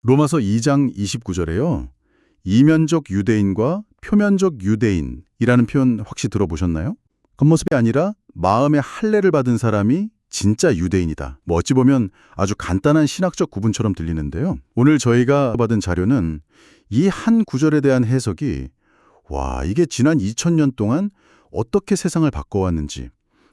로마서 2장 29절에요. 이면적 유대인과 표면적 유대인이라는 표현 혹시 들어보셨나요? 겉모습이 아니라 마음의 할례를 받은 사람이 진짜 유대인이다. 어찌 보면 아주 간단한 신학적 구분처럼 들리는데요. 오늘 저희가 받은 자료는 이 한 구절에 대한 해석이 이게 지난 2000년 동안 어떻게 세상을 바꿔왔는지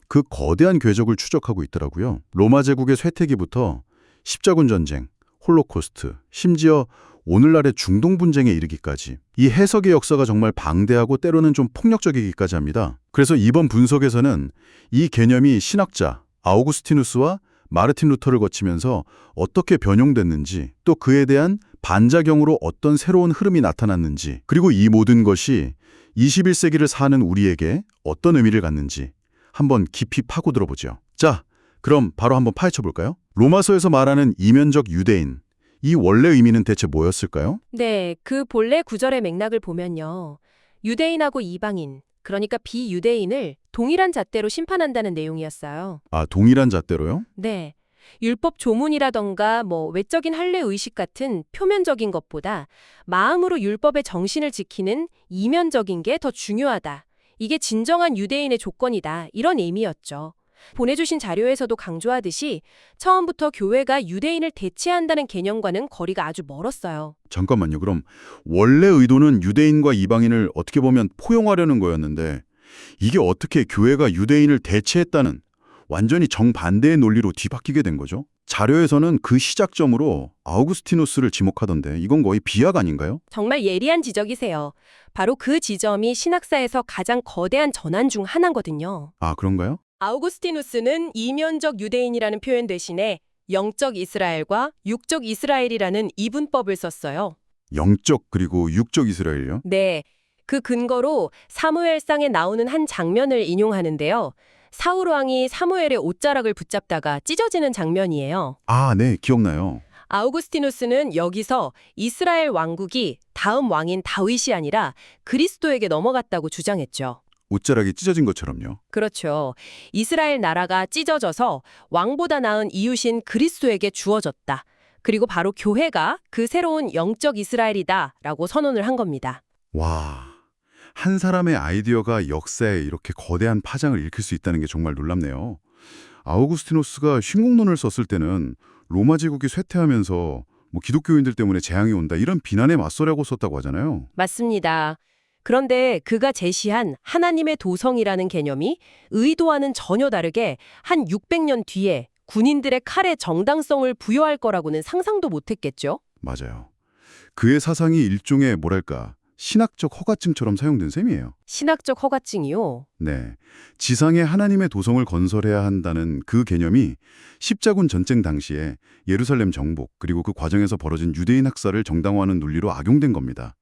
그 거대한 궤적을 추적하고 있더라고요. 로마 제국의 쇠퇴기부터 십자군 전쟁, 홀로코스트, 심지어 오늘날의 중동 분쟁에 이르기까지 이 해석의 역사가 정말 방대하고 때로는 좀 폭력적이기까지 합니다. 그래서 이번 분석에서는 이 개념이 신학자 아우구스티누스와 마르틴 루터를 거치면서 어떻게 변형됐는지, 또 그에 대한 반작용으로 어떤 새로운 흐름이 나타났는지, 그리고 이 모든 것이 21세기를 사는 우리에게 어떤 의미를 갖는지 한번 깊이 파고들어보죠. 자, 그럼 바로 한번 파헤쳐 볼까요? 로마서에서 말하는 이면적 유대인, 이 원래 의미는 대체 뭐였을까요? 네, 그 본래 구절의 맥락을 보면요. 유대인하고 이방인, 그러니까 비유대인을 동일한 잣대로 심판한다는 내용이었어요. 아, 동일한 잣대로요? 네. 율법 조문이라던가 외적인 할례 의식 같은 표면적인 것보다 마음으로 율법의 정신을 지키는 이면적인 게 더 중요하다. 이게 진정한 유대인의 조건이다. 이런 의미였죠. 보내주신 자료에서도 강조하듯이 처음부터 교회가 유대인을 대체한다는 개념과는 거리가 아주 멀었어요. 잠깐만요. 그럼 원래 의도는 유대인과 이방인을 어떻게 보면 포용하려는 거였는데 이게 어떻게 교회가 유대인을 대체했다는 완전히 정반대의 논리로 뒤바뀌게 된 거죠? 자료에서는 그 시작점으로 아우구스티누스를 지목하던데 이건 거의 비약 아닌가요? 정말 예리한 지적이세요. 바로 그 지점이 신학사에서 가장 거대한 전환 중 하나거든요. 아, 그런가요? 아우구스티누스는 이면적 유대인이라는 표현 대신에 영적 이스라엘과 육적 이스라엘이라는 이분법을 썼어요. 영적 그리고 육적 이스라엘요? 네, 그 근거로 사무엘상에 나오는 한 장면을 인용하는데요. 사울 왕이 사무엘의 옷자락을 붙잡다가 찢어지는 장면이에요. 아, 네, 기억나요. 아우구스티누스는 여기서 이스라엘 왕국이 다음 왕인 다윗이 아니라 그리스도에게 넘어갔다고 주장했죠. 옷자락이 찢어진 것처럼요. 그렇죠. 이스라엘 나라가 찢어져서 왕보다 나은 이웃인 그리스도에게 주어졌다. 그리고 바로 교회가 그 새로운 영적 이스라엘이다라고 선언을 한 겁니다. 와, 한 사람의 아이디어가 역사에 이렇게 거대한 파장을 일으킬 수 있다는 게 정말 놀랍네요. 아우구스티누스가 신공론을 썼을 때는 로마 제국이 쇠퇴하면서 기독교인들 때문에 재앙이 온다 이런 비난에 맞서려고 썼다고 하잖아요. 맞습니다. 그런데 그가 제시한 하나님의 도성이라는 개념이 의도와는 전혀 다르게 한 600년 뒤에 군인들의 칼에 정당성을 부여할 거라고는 상상도 못했겠죠? 맞아요. 그의 사상이 일종의 신학적 허가증처럼 사용된 셈이에요. 신학적 허가증이요? 네. 지상에 하나님의 도성을 건설해야 한다는 그 개념이 십자군 전쟁 당시에 예루살렘 정복 그리고 그 과정에서 벌어진 유대인 학살을 정당화하는 논리로 악용된 겁니다.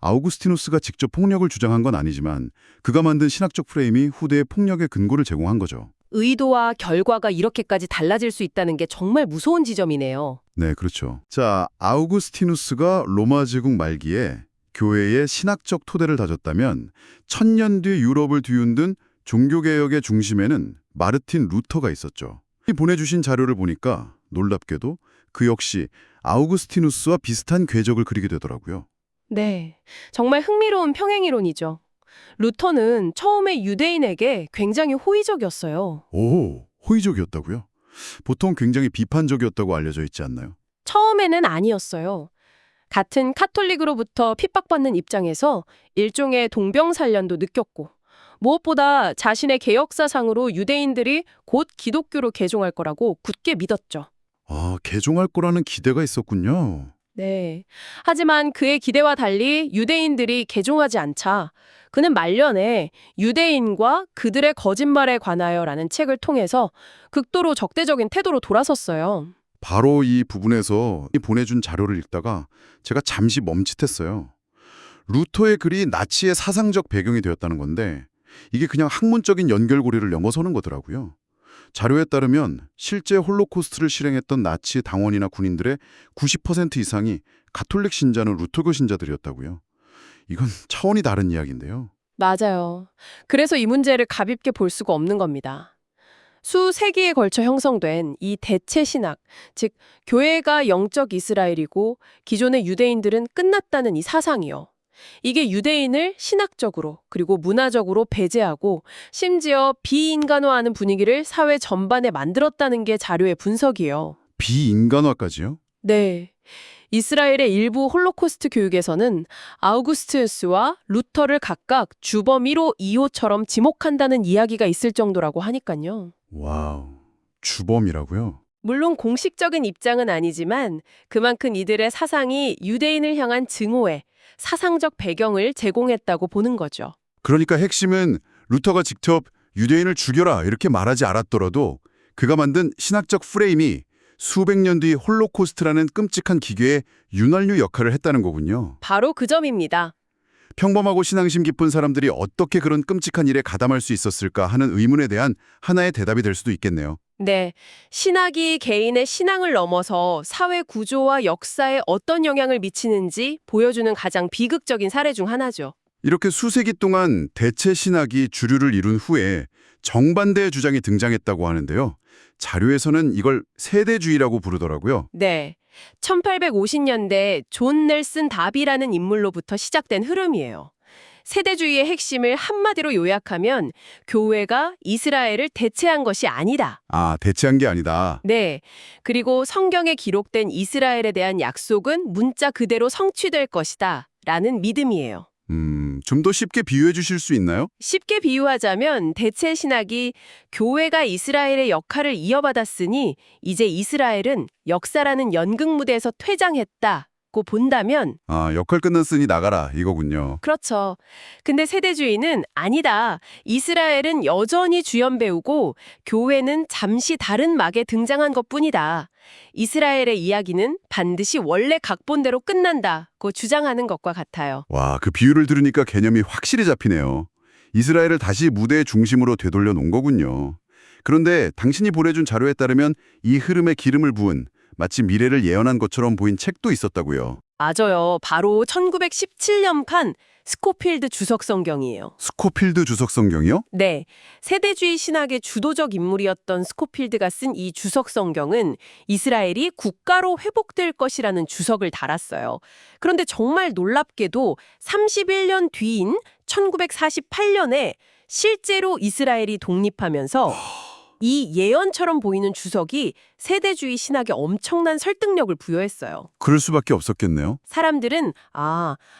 아우구스티누스가 직접 폭력을 주장한 건 아니지만 그가 만든 신학적 프레임이 후대의 폭력의 근거를 제공한 거죠. 의도와 결과가 이렇게까지 달라질 수 있다는 게 정말 무서운 지점이네요. 네, 그렇죠. 자, 아우구스티누스가 로마 제국 말기에 교회의 신학적 토대를 다졌다면 1000년 뒤 유럽을 뒤흔든 종교개혁의 중심에는 마르틴 루터가 있었죠. 이 보내주신 자료를 보니까 놀랍게도 그 역시 아우구스티누스와 비슷한 궤적을 그리게 되더라고요. 네, 정말 흥미로운 평행이론이죠. 루터는 처음에 유대인에게 굉장히 호의적이었어요. 오, 호의적이었다고요? 보통 굉장히 비판적이었다고 알려져 있지 않나요? 처음에는 아니었어요. 같은 카톨릭으로부터 핍박받는 입장에서 일종의 동병살련도 느꼈고, 무엇보다 자신의 개혁사상으로 유대인들이 곧 기독교로 개종할 거라고 굳게 믿었죠. 아, 개종할 거라는 기대가 있었군요. 네. 하지만 그의 기대와 달리 유대인들이 개종하지 않자 그는 말년에 유대인과 그들의 거짓말에 관하여라는 책을 통해서 극도로 적대적인 태도로 돌아섰어요. 바로 이 부분에서 이 보내준 자료를 읽다가 제가 잠시 멈칫했어요. 루터의 글이 나치의 사상적 배경이 되었다는 건데 이게 그냥 학문적인 연결고리를 넘어서는 거더라고요. 자료에 따르면 실제 홀로코스트를 실행했던 나치 당원이나 군인들의 90% 이상이 가톨릭 신자는 루터교 신자들이었다고요. 이건 차원이 다른 이야기인데요. 맞아요. 그래서 이 문제를 가볍게 볼 수가 없는 겁니다. 수세기에 걸쳐 형성된 이 대체 신학, 즉 교회가 영적 이스라엘이고 기존의 유대인들은 끝났다는 이 사상이요. 이게 유대인을 신학적으로 그리고 문화적으로 배제하고 심지어 비인간화하는 분위기를 사회 전반에 만들었다는 게 자료의 분석이에요. 비인간화까지요? 네. 이스라엘의 일부 홀로코스트 교육에서는 아우구스투스와 루터를 각각 주범 1호, 2호처럼 지목한다는 이야기가 있을 정도라고 하니까요. 와우, 주범이라고요? 물론 공식적인 입장은 아니지만 그만큼 이들의 사상이 유대인을 향한 증오의 사상적 배경을 제공했다고 보는 거죠. 그러니까 핵심은 루터가 직접 유대인을 죽여라 이렇게 말하지 않았더라도 그가 만든 신학적 프레임이 수백 년 뒤 홀로코스트라는 끔찍한 기괴의 윤활유 역할을 했다는 거군요. 바로 그 점입니다. 평범하고 신앙심 깊은 사람들이 어떻게 그런 끔찍한 일에 가담할 수 있었을까 하는 의문에 대한 하나의 대답이 될 수도 있겠네요. 네, 신학이 개인의 신앙을 넘어서 사회 구조와 역사에 어떤 영향을 미치는지 보여주는 가장 비극적인 사례 중 하나죠. 이렇게 수세기 동안 대체 신학이 주류를 이룬 후에 정반대의 주장이 등장했다고 하는데요. 자료에서는 이걸 세대주의라고 부르더라고요. 네, 1850년대 존 넬슨 다비라는 인물로부터 시작된 흐름이에요. 세대주의의 핵심을 한마디로 요약하면 교회가 이스라엘을 대체한 것이 아니다. 아, 대체한 게 아니다. 네, 그리고 성경에 기록된 이스라엘에 대한 약속은 문자 그대로 성취될 것이다 라는 믿음이에요. 좀 더 쉽게 비유해 주실 수 있나요? 쉽게 비유하자면 대체 신학이 교회가 이스라엘의 역할을 이어받았으니 이제 이스라엘은 역사라는 연극 무대에서 퇴장했다고 본다면 아, 역할 끝났으니 나가라 이거군요. 그렇죠. 근데 세대주의는 아니다. 이스라엘은 여전히 주연 배우고 교회는 잠시 다른 막에 등장한 것뿐이다. 이스라엘의 이야기는 반드시 원래 각본대로 끝난다고 주장하는 것과 같아요. 와, 그 비유를 들으니까 개념이 확실히 잡히네요. 이스라엘을 다시 무대의 중심으로 되돌려 놓은 거군요. 그런데 당신이 보내준 자료에 따르면 이 흐름에 기름을 부은 마치 미래를 예언한 것처럼 보인 책도 있었다고요. 맞아요. 바로 1917년판 스코필드 주석 성경이에요. 스코필드 주석 성경이요? 네, 세대주의 신학의 주도적 인물이었던 스코필드가 쓴 이 주석 성경은 이스라엘이 국가로 회복될 것이라는 주석을 달았어요. 그런데 정말 놀랍게도 31년 뒤인 1948년에 실제로 이스라엘이 독립하면서 이 예언처럼 보이는 주석이 세대주의 신학에 엄청난 설득력을 부여했어요. 그럴 수밖에 없었겠네요. 사람들은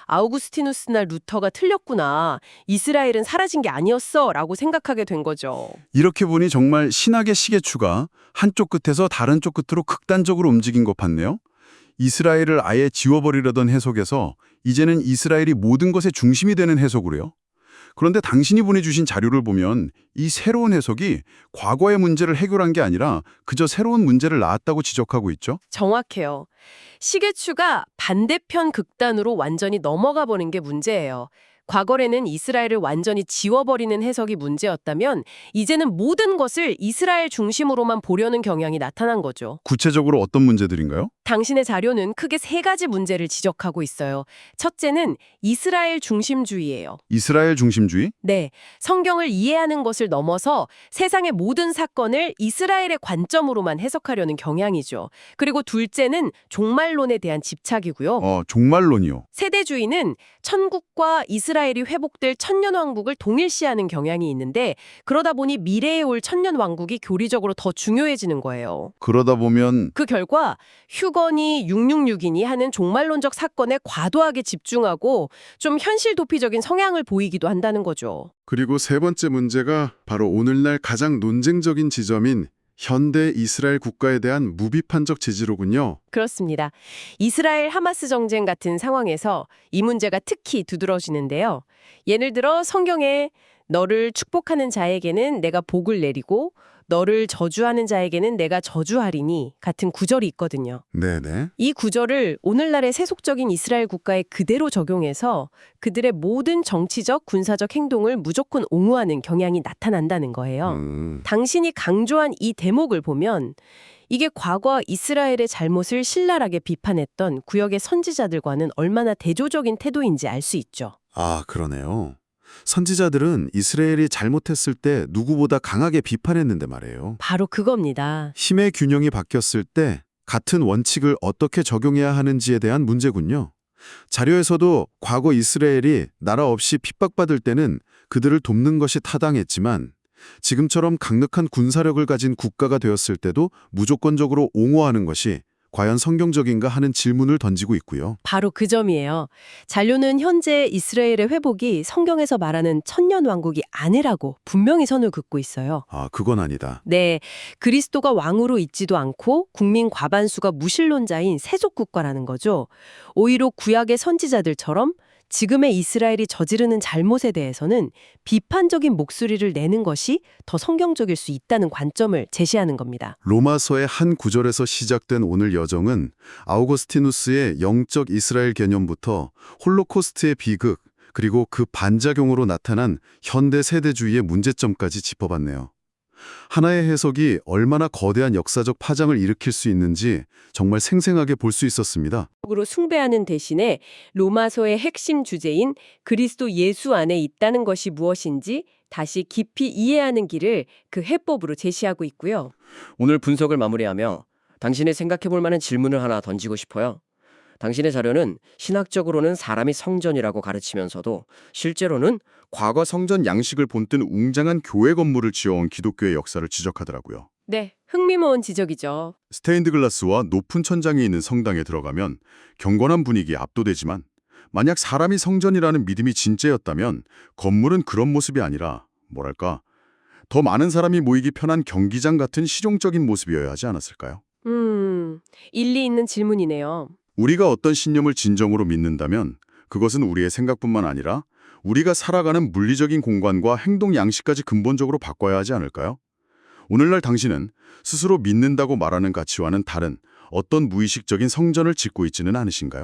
아우구스티누스나 루터가 틀렸구나. 이스라엘은 사라진 게 아니었어 라고 생각하게 된 거죠. 이렇게 보니 정말 신학의 시계추가 한쪽 끝에서 다른 쪽 끝으로 극단적으로 움직인 것 같네요. 이스라엘을 아예 지워버리려던 해석에서 이제는 이스라엘이 모든 것의 중심이 되는 해석으로요. 그런데 당신이 보내주신 자료를 보면 이 새로운 해석이 과거의 문제를 해결한 게 아니라 그저 새로운 문제를 낳았다고 지적하고 있죠. 정확해요. 시계추가 반대편 극단으로 완전히 넘어가 버린 게 문제예요. 과거에는 이스라엘을 완전히 지워버리는 해석이 문제였다면 이제는 모든 것을 이스라엘 중심으로만 보려는 경향이 나타난 거죠. 구체적으로 어떤 문제들인가요? 당신의 자료는 크게 세 가지 문제를 지적하고 있어요. 첫째는 이스라엘 중심주의예요. 이스라엘 중심주의? 네, 성경을 이해하는 것을 넘어서 세상의 모든 사건을 이스라엘의 관점으로만 해석하려는 경향이죠. 그리고 둘째는 종말론에 대한 집착이고요. 종말론이요. 세대주의는 천국과 이스라엘이 회복될 천년왕국을 동일시하는 경향이 있는데 그러다 보니 미래에 올 천년왕국이 교리적으로 더 중요해지는 거예요. 그러다 보면 그 결과 휴거니 666이니 하는 종말론적 사건에 과도하게 집중하고 좀 현실 도피적인 성향을 보이기도 한다는 거죠. 그리고 세 번째 문제가 바로 오늘날 가장 논쟁적인 지점인 현대 이스라엘 국가에 대한 무비판적 지지로군요. 그렇습니다. 이스라엘 하마스 정쟁 같은 상황에서 이 문제가 특히 두드러지는데요. 예를 들어 성경에 너를 축복하는 자에게는 내가 복을 내리고 너를 저주하는 자에게는 내가 저주하리니 같은 구절이 있거든요. 네네. 이 구절을 오늘날의 세속적인 이스라엘 국가에 그대로 적용해서 그들의 모든 정치적, 군사적 행동을 무조건 옹호하는 경향이 나타난다는 거예요. 당신이 강조한 이 대목을 보면 이게 과거 이스라엘의 잘못을 신랄하게 비판했던 구역의 선지자들과는 얼마나 대조적인 태도인지 알 수 있죠. 아, 그러네요. 선지자들은 이스라엘이 잘못했을 때 누구보다 강하게 비판했는데 말이에요. 바로 그겁니다. 힘의 균형이 바뀌었을 때 같은 원칙을 어떻게 적용해야 하는지에 대한 문제군요. 자료에서도 과거 이스라엘이 나라 없이 핍박받을 때는 그들을 돕는 것이 타당했지만 지금처럼 강력한 군사력을 가진 국가가 되었을 때도 무조건적으로 옹호하는 것이 과연 성경적인가 하는 질문을 던지고 있고요. 바로 그 점이에요. 잔류는 현재 이스라엘의 회복이 성경에서 말하는 천년 왕국이 아니라고 분명히 선을 긋고 있어요. 아, 그건 아니다. 네, 그리스도가 왕으로 있지도 않고 국민 과반수가 무신론자인 세속 국가라는 거죠. 오히려 구약의 선지자들처럼 지금의 이스라엘이 저지르는 잘못에 대해서는 비판적인 목소리를 내는 것이 더 성경적일 수 있다는 관점을 제시하는 겁니다. 로마서의 한 구절에서 시작된 오늘 여정은 아우거스티누스의 영적 이스라엘 개념부터 홀로코스트의 비극, 그리고 그 반작용으로 나타난 현대 세대주의의 문제점까지 짚어봤네요. 하나의 해석이 얼마나 거대한 역사적 파장을 일으킬 수 있는지 정말 생생하게 볼 수 있었습니다. 으로 숭배하는 대신에 로마서의 핵심 주제인 그리스도 예수 안에 있다는 것이 무엇인지 다시 깊이 이해하는 길을 그 해법으로 제시하고 있고요. 오늘 분석을 마무리하며 당신이 생각해볼 만한 질문을 하나 던지고 싶어요. 당신의 자료는 신학적으로는 사람이 성전이라고 가르치면서도 실제로는 과거 성전 양식을 본뜬 웅장한 교회 건물을 지어온 기독교의 역사를 지적하더라고요. 네, 흥미로운 지적이죠. 스테인드 글라스와 높은 천장이 있는 성당에 들어가면 경건한 분위기에 압도되지만 만약 사람이 성전이라는 믿음이 진짜였다면 건물은 그런 모습이 아니라 뭐랄까 더 많은 사람이 모이기 편한 경기장 같은 실용적인 모습이어야 하지 않았을까요? 일리 있는 질문이네요. 우리가 어떤 신념을 진정으로 믿는다면 그것은 우리의 생각뿐만 아니라 우리가 살아가는 물리적인 공간과 행동 양식까지 근본적으로 바꿔야 하지 않을까요? 오늘날 당신은 스스로 믿는다고 말하는 가치와는 다른 어떤 무의식적인 성전을 짓고 있지는 않으신가요?